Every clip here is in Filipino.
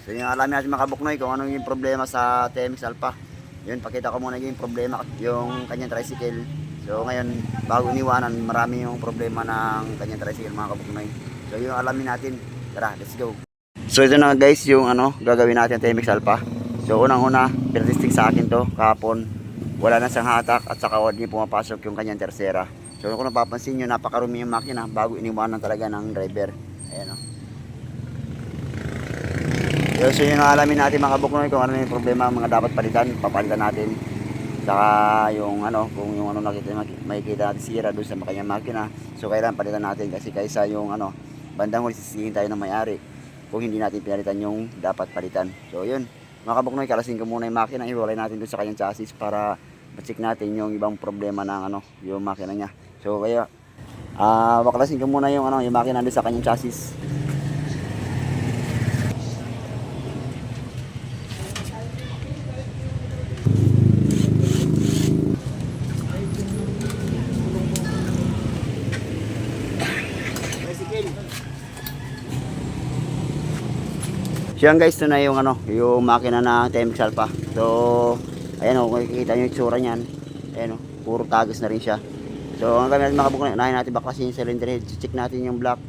So yung alamin natin mga kabuknoy kung ano yung problema sa TMX Alpha. Yun, pakita ko muna yung problema, yung kanyang tricycle. So ngayon, bago iniwanan, marami yung problema ng kanyang tricycle mga kabuknoy. So yung alamin natin, tara, let's go. So ito na guys, yung gagawin natin TMX Alpha. So unang-una, pinatesting sa akin to kahapon. Wala na siyang hatak at saka hindi pumapasok yung kanyang tersera. So kung napapansin nyo, napakarumi yung makina bago iniwanan talaga ng driver. Ayan o. So yun ang alamin natin mga kabuknoy kung ano yung problema mga dapat palitan, papalitan natin. Saka yung kung yung makikita natin sira doon sa kanyang makina. So kailangan palitan natin kasi kaysa yung bandang huli sisihin tayo ng may-ari kung hindi natin pinalitan yung dapat palitan. So yun mga kabuknoy, kalasin ko muna yung makina, iwalay natin doon sa kanyang chassis para ma-check natin yung ibang problema ng yung makina niya. So kaya baklasin ko muna yung yung makina doon sa kanyang chassis. So yan guys, ito na yung yung makina ng TMX Alpha. So ayan kung makikita nyo yung itsura niyan. Ayan puro tagas na rin siya. So ang gagawin natin mga kabuknoy, unahin natin baklasin yung cylinder head. Check natin yung block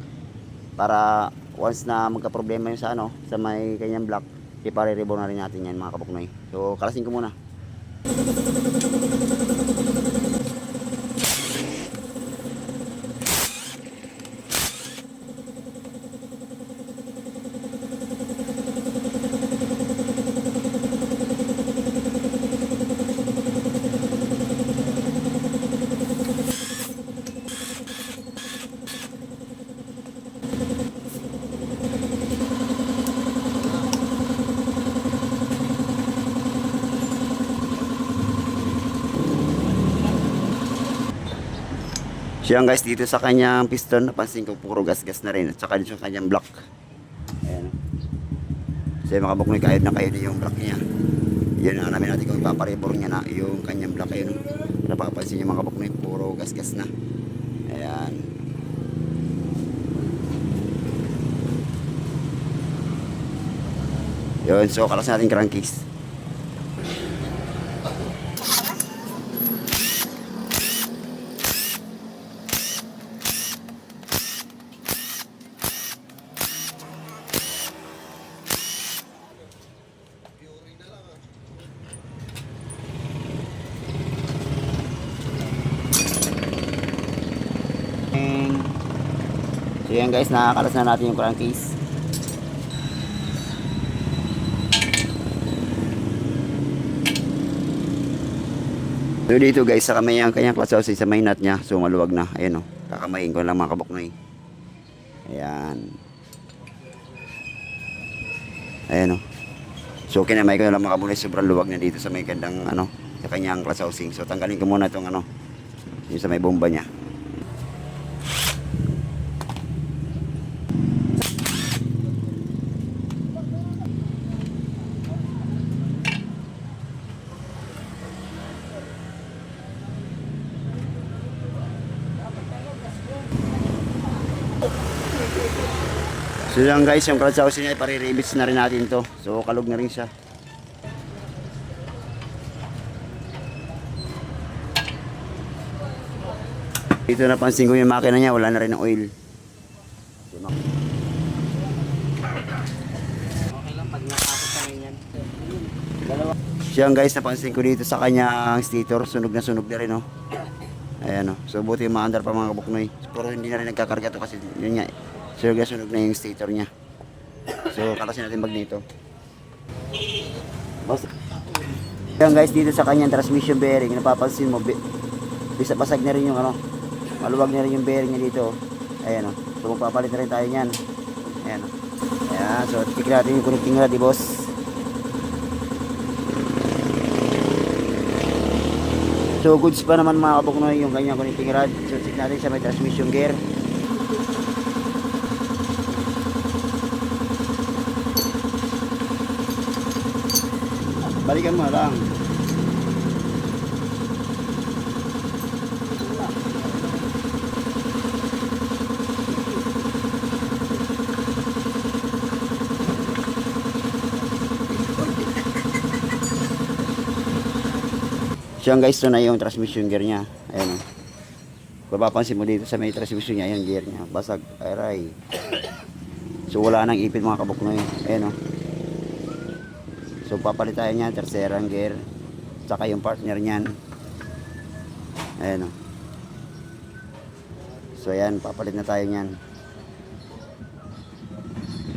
para once na magka-problema yung sa may kanyang block, ipare-rebore na rin natin yan mga kabuknoy. So kalasin ko muna. So yan guys, dito sa kanyang piston, napansin ko puro gas-gas na rin at saka dito sa kanyang block. Ayan. So mga kabuknoy, kahit na kayo na yung block niya. Yan ang namin natin kung ipaparebor niya na yung kanyang block. Ayun. Napapansin niyo mga kabuknoy, puro gas-gas na. Ayan. Yun, so kalas natin crankcase. So yan guys, nakakalas na natin yung crankcase. So dito guys, sa kamay ang kanyang clutch housing sa may nut niya. So maluwag na. Ayan kakamayin ko lang mga kabuknoy. Ayan. Ayan So kinamay ko lang mga kabuknoy, sobrang luwag na dito sa may kandang sa kanyang clutch housing. So tanggalin ko muna itong yung sa may bomba niya. So yan guys, yung clutch housing niya, pare-rebits na rin natin to. So kalog na rin siya. Dito napansin ko yung makina niya, wala na rin ng oil. Okay lang pag nakapot sa ganyan. So yan guys, napansin ko dito sa kanyang stator, sunog na rin Ayan So buti maandar pa mga kabuknoy. Pero hindi na rin nagkakarga to kasi yun nga sunog na yung stator niya. So kalasin natin magneto. Yan guys, dito sa kanyang transmission bearing, napapansin mo basag na rin yung maluwag na rin yung bearing niya dito. Ayan So magpapalit na rin tayo niyan. Ayan Ayan, so check natin yung connecting rod, boss. So goods pa naman mga kabuknoy yung kanyang connecting rod. So check natin sa may transmission gear. Balikan mo lang. So yan guys, ito na yung transmission gear niya. Ayan o. Kung papansin mo dito sa may transmission niya, yung gear niya. Basag. Aray. So wala nang ipit mga kabuknoy. Ayan o. So papalit tayo niyan. Tercerang gear. Tsaka yung partner niyan. Ayan o. So ayan, papalit na tayo niyan.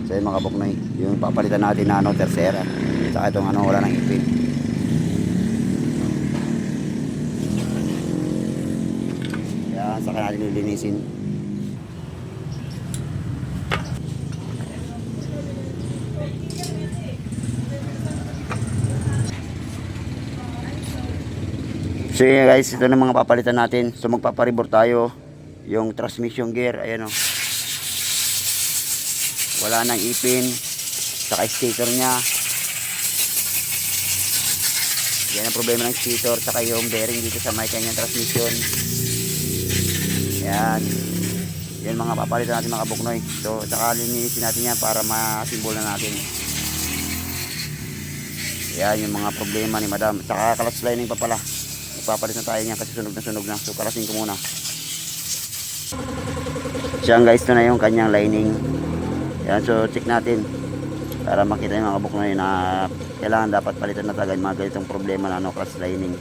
So yun mga kabuknoy. Yung papalitan natin na ano, tercera. Tsaka itong ano, wala nang ipit. Saka natin lilinisin. So yun guys, ito na mga papalitan natin. So magpaparibor tayo. Yung transmission gear, ayan o. Wala nang ipin. Saka stator nya. Yan ang problema ng stator. Saka yung bearing dito sa may kanyang transmission. Yan. Yan mga papalitan natin mga kabuknoy. So, saka linisin natin yan para masimbol na natin. Yan yung mga problema ni madam. Saka clutch lining pa pala. Magpapalit na tayo niyan kasi sunog na. So, kalasin ko muna. So, yan guys, ito na yung kanyang lining. Yan, so check natin. Para makita yung mga kabuknoy na kailangan dapat palitan na tagad mga ganitong problema na ano, clutch lining.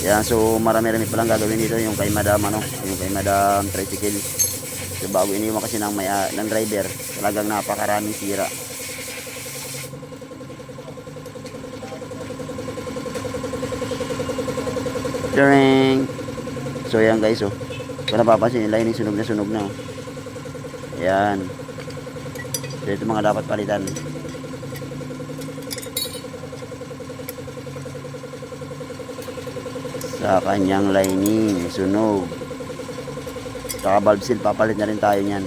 Yan, so marami-rami palang gagawin dito yung kay madam ano, yung kay madam tricycle. So bago iniwan kasi ng driver, talagang napakaraming sira. During. So yan guys oh. Kung napapansin yung lining sunog na oh. Yan. So ito mga dapat palitan. Sa kanyang lining, sunog. Saka valve seal, papalit na rin tayo niyan.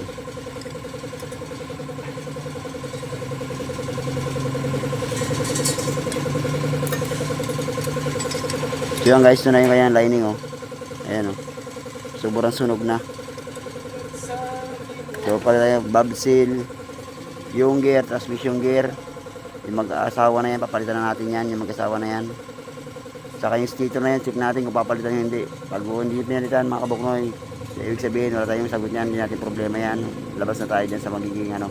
So yan guys, ito na yung kanyang lining oh. Ayan oh. Sobrang sunog na. So palit tayo valve seal, yung gear, transmission gear. Yung mag-asawa na yan, papalitan na natin yan, yung mag-asawa na yan. Saka yung stator na yan, check natin kung papalitan nyo hindi. Pag hindi pinalitan mga kabuknoy, ibig sabihin wala tayong sagot yan, hindi natin problema yan. Labas na tayo dyan sa magiging ano,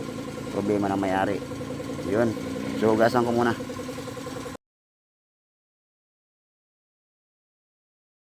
problema ng may-ari. Yun. So hugasan ko muna.